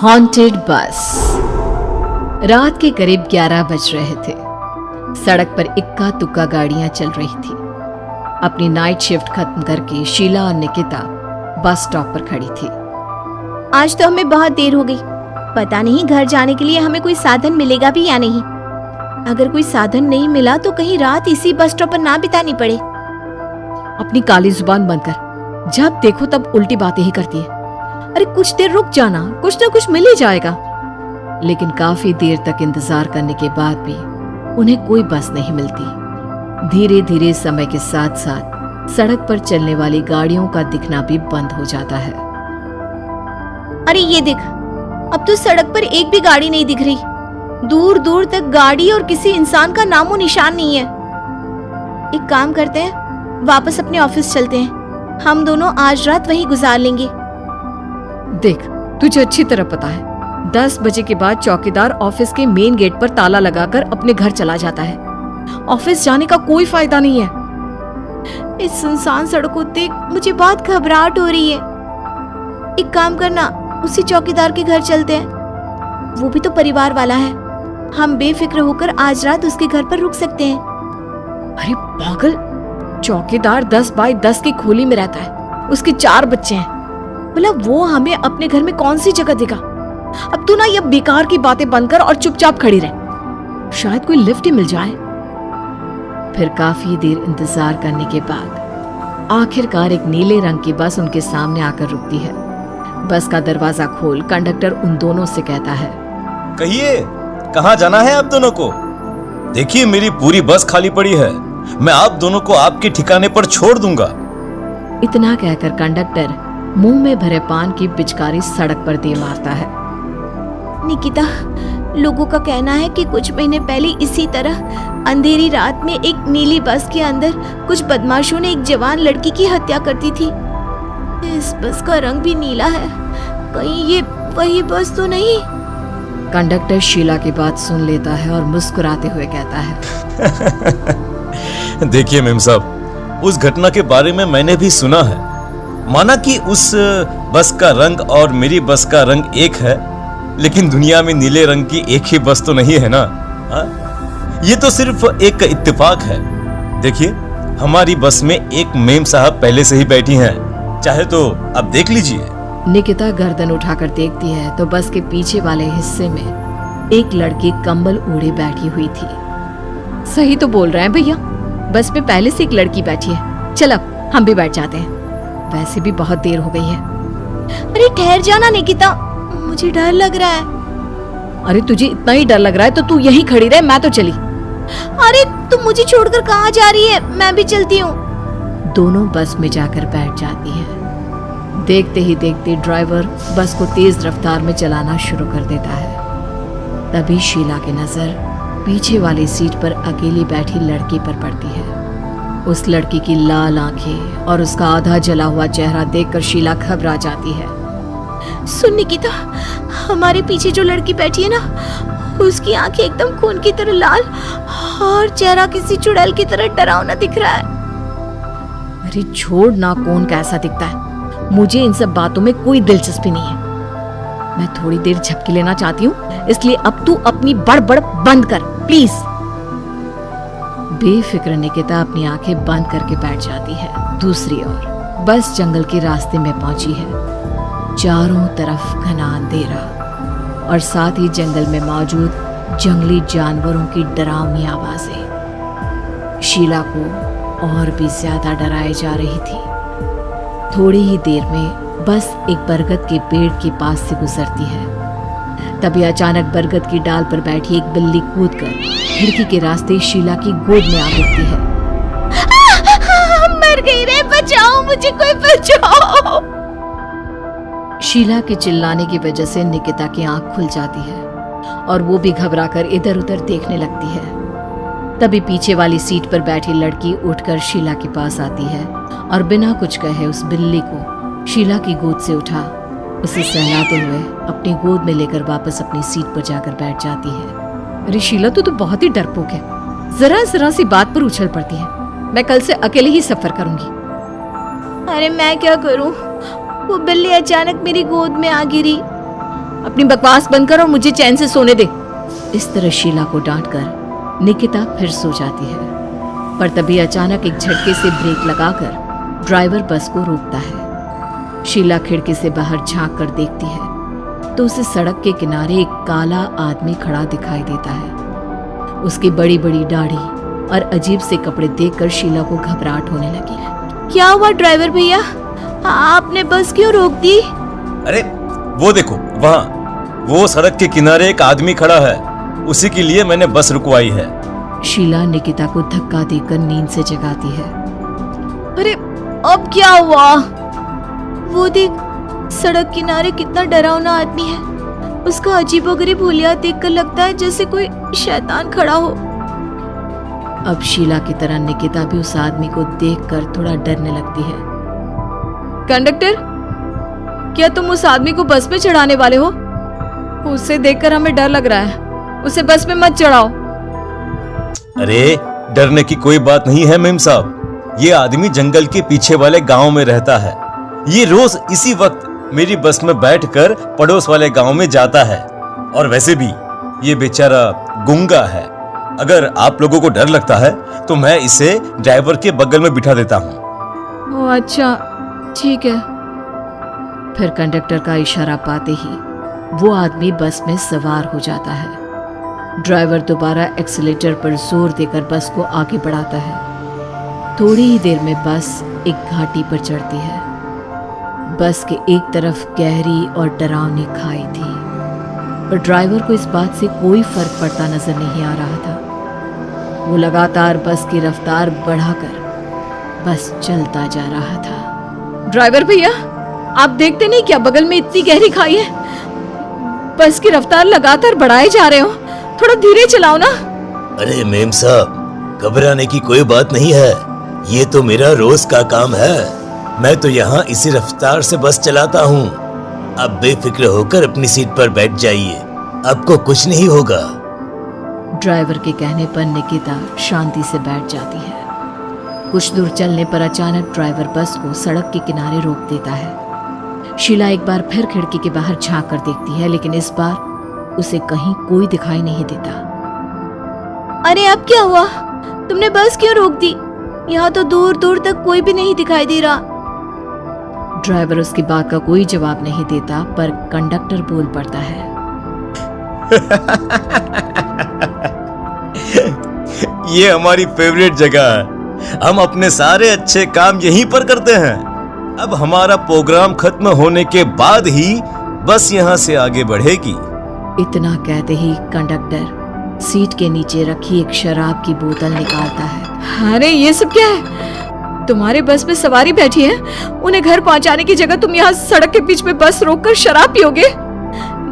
Haunted बस। रात के करीब 11 बज रहे थे। सड़क पर इक्का तुक्का गाड़ियां चल रही थी। अपनी नाइट शिफ्ट खत्म करके शीला और निकिता बस स्टॉप पर खड़ी थी। आज तो हमें बहुत देर हो गई। पता नहीं घर जाने के लिए हमें कोई साधन मिलेगा भी या नहीं। अगर कोई साधन नहीं मिला तो कहीं रात इसी बस स्टॉप पर ना बितानी पड़े। अपनी काली जुबान बंद कर। जब देखो तब उल्टी बातें ही करती है। अरे कुछ देर रुक जाना, कुछ ना कुछ मिल ही जाएगा। लेकिन काफी देर तक इंतजार करने के बाद भी उन्हें कोई बस नहीं मिलती। धीरे धीरे समय के साथ साथ सड़क पर चलने वाली गाड़ियों का दिखना भी बंद हो जाता है। अरे ये देख, अब तो सड़क पर एक भी गाड़ी नहीं दिख रही। दूर दूर तक गाड़ी और किसी इंसान का नामो निशान नहीं है। एक काम करते हैं, वापस अपने ऑफिस चलते हैं। हम दोनों आज रात वहीं गुजार लेंगे। देख, तुझे अच्छी तरह पता है 10 बजे के बाद चौकीदार ऑफिस के मेन गेट पर ताला लगाकर अपने घर चला जाता है। ऑफिस जाने का कोई फायदा नहीं है। इस सुनसान सड़क को देख मुझे बहुत घबराहट हो रही है। एक काम करना, उसी चौकीदार के घर चलते हैं। वो भी तो परिवार वाला है। हम बेफिक्र होकर आज रात उसके घर पर रुक सकते हैं। अरे पागल, चौकीदार 10 बाय 10 की खोली में रहता है। उसके 4 बच्चे हैं। भला वो हमें अपने घर में कौन सी जगह देगा। अब तू ना ये बेकार की बातें बंद कर और चुपचाप खड़ी रह। शायद कोई लिफ्ट ही मिल जाए। फिर काफी देर इंतजार करने के बाद आखिरकार एक नीले रंग की बस उनके सामने आकर रुकती है। बस का दरवाजा खोल कंडक्टर उन दोनों से कहता है, कहिए कहाँ जाना है आप दोनों को? देखिए मेरी पूरी बस खाली पड़ी है। मैं आप दोनों को आपके ठिकाने पर छोड़ दूंगा। इतना कहकर कंडक्टर मुंह में भरे पान की पिचकारी सड़क पर दे मारता है। निकिता, लोगों का कहना है कि कुछ महीने पहले इसी तरह अंधेरी रात में एक नीली बस के अंदर कुछ बदमाशों ने एक जवान लड़की की हत्या कर दी थी। इस बस का रंग भी नीला है। कहीं ये वही बस तो नहीं? कंडक्टर शीला की बात सुन लेता है और मुस्कुराते हुए कहता है, देखिए मेम साहब, उस घटना के बारे में मैंने भी सुना है। माना कि उस बस का रंग और मेरी बस का रंग एक है, लेकिन दुनिया में नीले रंग की एक ही बस तो नहीं है ना। ये तो सिर्फ एक इत्तेफाक है। देखिए हमारी बस में एक मेम साहब पहले से ही बैठी हैं। चाहे तो अब देख लीजिए। निकिता गर्दन उठाकर देखती है तो बस के पीछे वाले हिस्से में एक लड़की कंबल ओढ़े बैठी हुई थी। सही तो बोल रहे हैं भैया, बस में पहले से एक लड़की बैठी है। चल अब हम भी बैठ जाते हैं, वैसे भी बहुत देर हो गई है। अरे ठहर जाना निकिता, मुझे डर लग रहा है। अरे तुझे इतना ही डर लग रहा है तो तू यहीं खड़ी रहे, मैं तो चली। अरे तुम मुझे छोड़कर कहाँ जा रही है? मैं भी चलती हूँ। दोनों बस में जाकर बैठ जाती है। देखते ही देखते ड्राइवर बस को तेज रफ्तार में चलाना शुरू कर देता है। तभी शीला की नजर पीछे वाली सीट पर अकेली बैठी लड़की पर पड़ती है। उस लड़की की लाल आंखें और उसका आधा जला हुआ चेहरा देखकर शीला घबरा जाती है। सुन निकिता, हमारे पीछे जो लड़की बैठी है ना, उसकी आंखें एकदम खून की तरह लाल और चेहरा किसी चुड़ैल की तरह डरावना दिख रहा है। अरे छोड़ ना, कौन कैसा दिखता है? मुझे इन सब बातों में कोई दिलचस्पी नहीं है। मैं थोड़ी देर झपकी लेना चाहती हूँ, इसलिए अब तू अपनी बड़बड़ बंद कर प्लीज। बेफिक्र निकिता अपनी आंखें बंद करके बैठ जाती है। दूसरी ओर बस जंगल के रास्ते में पहुंची है। चारों तरफ घना अंधेरा और साथ ही जंगल में मौजूद जंगली जानवरों की डरावनी आवाजें शीला को और भी ज्यादा डराए जा रही थी। थोड़ी ही देर में बस एक बरगद के पेड़ के पास से गुजरती है। तभी अचानक बरगद की डाल पर बैठी एक बिल्ली कूदकर खिड़की के रास्ते शीला की गोद में आ गिरती है। मर गई रे, बचाओ मुझे, कोई बचाओ। शीला के चिल्लाने की वजह से निकिता की आंख खुल जाती है और वो भी घबराकर इधर उधर देखने लगती है। तभी पीछे वाली सीट पर बैठी लड़की उठकर शीला के पास आती है और बिना कुछ कहे उस बिल्ली को शीला की गोद से उठा उसे सहलाते हुए अपनी गोद में लेकर वापस अपनी सीट पर जाकर बैठ जाती है। अरे शीला, तू तो बहुत ही डरपोक है। जरा जरा सी बात पर उछल पड़ती है। मैं कल से अकेले ही सफर करूंगी। अरे मैं क्या करूं? वो बिल्ली अचानक मेरी गोद में आ गिरी। अपनी बकवास बंद कर और मुझे चैन से सोने दे। इस तरह शीला को डांटकर निकिता फिर सो जाती है। पर तभी अचानक एक झटके से ब्रेक लगाकर ड्राइवर बस को रोकता है। शीला खिड़की से बाहर झांक कर देखती है तो उसे सड़क के किनारे एक काला आदमी खड़ा दिखाई देता है। उसकी बड़ी बड़ी दाढ़ी और अजीब से कपड़े देखकर शीला को घबराहट होने लगी। क्या हुआ ड्राइवर भैया, आपने बस क्यों रोक दी? अरे वो देखो, वहाँ वो सड़क के किनारे एक आदमी खड़ा है, उसी के लिए मैंने बस रुकवाई है। शीला निकिता को धक्का देकर नींद से जगाती है। अरे अब क्या हुआ? वो देख, सड़क किनारे कितना डरावना आदमी है। उसका अजीबोगरीब हुलिया देखकर लगता है जैसे कोई शैतान खड़ा हो। अब शीला की तरह निकिता भी उस आदमी को देखकर थोड़ा डरने लगती है। कंडक्टर, क्या तुम उस आदमी को बस में चढ़ाने वाले हो? उसे देखकर हमें डर लग रहा है, उसे बस में मत चढ़ाओ। अरे डरने की कोई बात नहीं है मेम साहब, ये आदमी जंगल के पीछे वाले गांव में रहता है। ये रोज इसी वक्त मेरी बस में बैठकर पड़ोस वाले गांव में जाता है। और वैसे भी ये बेचारा गूंगा है। अगर आप लोगों को डर लगता है तो मैं इसे ड्राइवर के बगल में बिठा देता हूँ। ओह अच्छा, ठीक है। फिर कंडक्टर का इशारा पाते ही वो आदमी बस में सवार हो जाता है। ड्राइवर दोबारा एक्सीलेटर पर जोर देकर बस को आगे बढ़ाता है। थोड़ी ही देर में बस एक घाटी पर चढ़ती है। बस के एक तरफ गहरी और डरावनी खाई थी, पर ड्राइवर को इस बात से कोई फर्क पड़ता नजर नहीं आ रहा था। वो लगातार बस की रफ्तार बढ़ाकर बस चलता जा रहा था। ड्राइवर भैया, आप देखते नहीं क्या बगल में इतनी गहरी खाई है? बस की रफ्तार लगातार बढ़ाए जा रहे हो, थोड़ा धीरे चलाओ ना। अरे मेम साहब, घबराने की कोई बात नहीं है, ये तो मेरा रोज का काम है। मैं तो यहाँ इसी रफ्तार से बस चलाता हूँ। अब बेफिक्र होकर अपनी सीट पर बैठ जाइए, आपको कुछ नहीं होगा। ड्राइवर के कहने पर निकिता शांति से बैठ जाती है। कुछ दूर चलने पर अचानक ड्राइवर बस को सड़क के किनारे रोक देता है। शीला एक बार फिर खिड़की के बाहर झांक कर देखती है, लेकिन इस बार उसे कहीं कोई दिखाई नहीं देता। अरे अब क्या हुआ? तुमने बस क्यों रोक दी? यहाँ तो दूर दूर तक कोई भी नहीं दिखाई दे रहा। ड्राइवर उसकी बात का कोई जवाब नहीं देता, पर कंडक्टर बोल पड़ता है। ये हमारी फेवरेट जगह है, हम अपने सारे अच्छे काम यहीं पर करते हैं। अब हमारा प्रोग्राम खत्म होने के बाद ही बस यहाँ से आगे बढ़ेगी। इतना कहते ही कंडक्टर सीट के नीचे रखी एक शराब की बोतल निकालता है। अरे ये सब क्या है? तुम्हारे बस में सवारी बैठी है, उन्हें घर पहुंचाने की जगह तुम यहाँ सड़क के बीच में बस रोककर शराब पियोगे?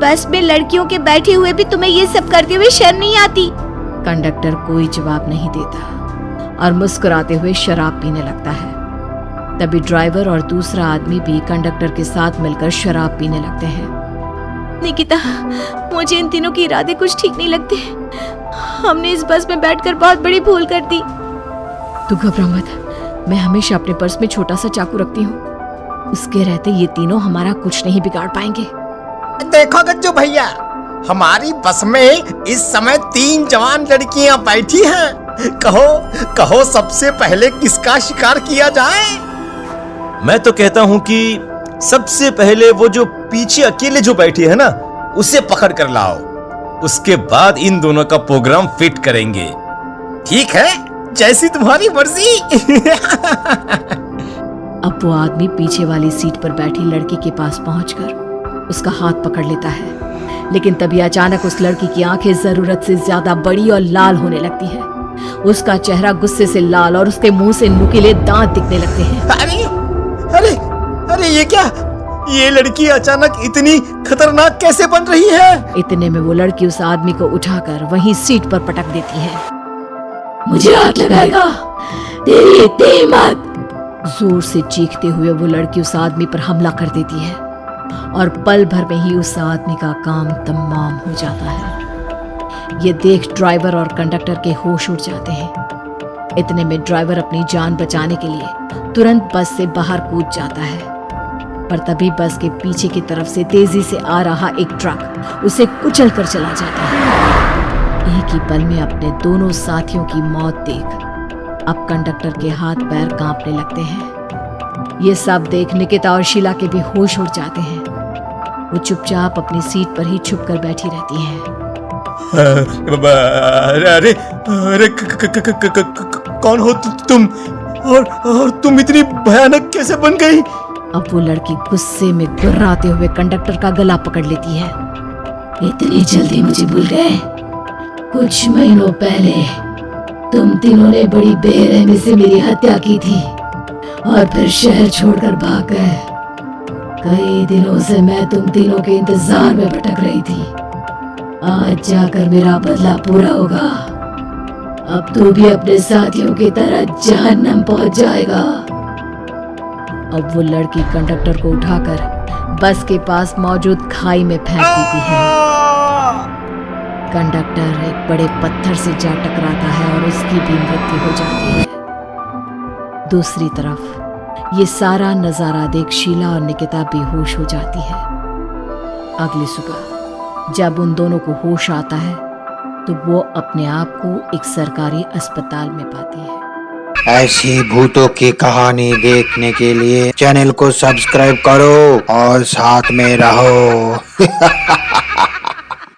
बस में लड़कियों के बैठे हुए भी तुम्हें ये सब करते हुए शर्म नहीं आती? कंडक्टर कोई जवाब नहीं देता और मुस्कुराते हुए शराब पीने लगता है। तभी ड्राइवर और दूसरा आदमी भी कंडक्टर के साथ मिलकर शराब पीने लगते हैं। निकिता, मुझे इन तीनों के इरादे कुछ ठीक नहीं लगते। हमने इस बस में बैठकर बहुत बड़ी भूल कर दी। तू घबरा मत, मैं हमेशा अपने पर्स में छोटा सा चाकू रखती हूँ। उसके रहते ये तीनों हमारा कुछ नहीं बिगाड़ पाएंगे। देखो गज्जू भैया, हमारी बस में इस समय 3 जवान लड़कियां बैठी हैं। कहो सबसे पहले किसका शिकार किया जाए? मैं तो कहता हूँ कि सबसे पहले वो जो पीछे अकेले जो बैठी है ना, उसे पकड़ कर लाओ। उसके बाद इन दोनों का प्रोग्राम फिट करेंगे। ठीक है, जैसी तुम्हारी मर्जी। अब वो आदमी पीछे वाली सीट पर बैठी लड़की के पास पहुंचकर उसका हाथ पकड़ लेता है, लेकिन तभी अचानक उस लड़की की आंखें जरूरत से ज्यादा बड़ी और लाल होने लगती है। उसका चेहरा गुस्से से लाल और उसके मुंह से नुकीले दांत दिखने लगते हैं। अरे ये क्या? ये लड़की अचानक इतनी खतरनाक कैसे बन रही है? इतने में वो लड़की उस आदमी को उठाकर वहीं सीट पर पटक देती है। मुझे हाथ लगाएगा, तेरी इतनी हिम्मत! जोर से चीखते हुए वो लड़की उस आदमी पर हमला कर देती है और पल भर में ही उस आदमी का काम तमाम हो जाता है। ये देख ड्राइवर और कंडक्टर के होश उड़ जाते हैं। इतने में ड्राइवर अपनी जान बचाने के लिए तुरंत बस से बाहर कूद जाता है। पर तभी बस के पीछे की तरफ से तेजी से आ रहा एक ट्रक उसे कुचल कर चला जाता है। एक ही पल में अपने दोनों साथियों की मौत देख अब कंडक्टर के हाथ पैर कांपने लगते हैं। ये सब देख निकिता और शीला के भी होश उड़ जाते हैं। वो चुपचाप अपनी सीट पर ही छुप कर बैठी रहती हैं। अरे अरे कौन हो तुम और तुम इतनी भयानक कैसे बन गई? अब वो लड़की गुस्से में गुर्राते हुए कंडक्टर का गला पकड़ लेती है। इतनी जल्दी मुझे भूल गए? कुछ महीनों पहले तुम तीनों ने बड़ी बेरहमी से मेरी हत्या की थी और फिर शहर छोड़कर भाग गए। कई दिनों से मैं तुम तीनों के इंतजार में भटक रही थी। आज जाकर मेरा बदला पूरा होगा। अब तू भी अपने साथियों की तरह जहन्नम पहुंच जाएगा। अब वो लड़की कंडक्टर को उठाकर बस के पास मौजूद खाई में फेंक देती है। कंडक्टर एक बड़े पत्थर से जा टकराता है और उसकी भी मृत्यु हो जाती है। दूसरी तरफ ये सारा नजारा देख शीला और निकिता बेहोश हो जाती है। अगली सुबह जब उन दोनों को होश आता है तो वो अपने आप को एक सरकारी अस्पताल में पाती है। ऐसी भूतों की कहानी देखने के लिए चैनल को सब्सक्राइब करो और साथ में रहो।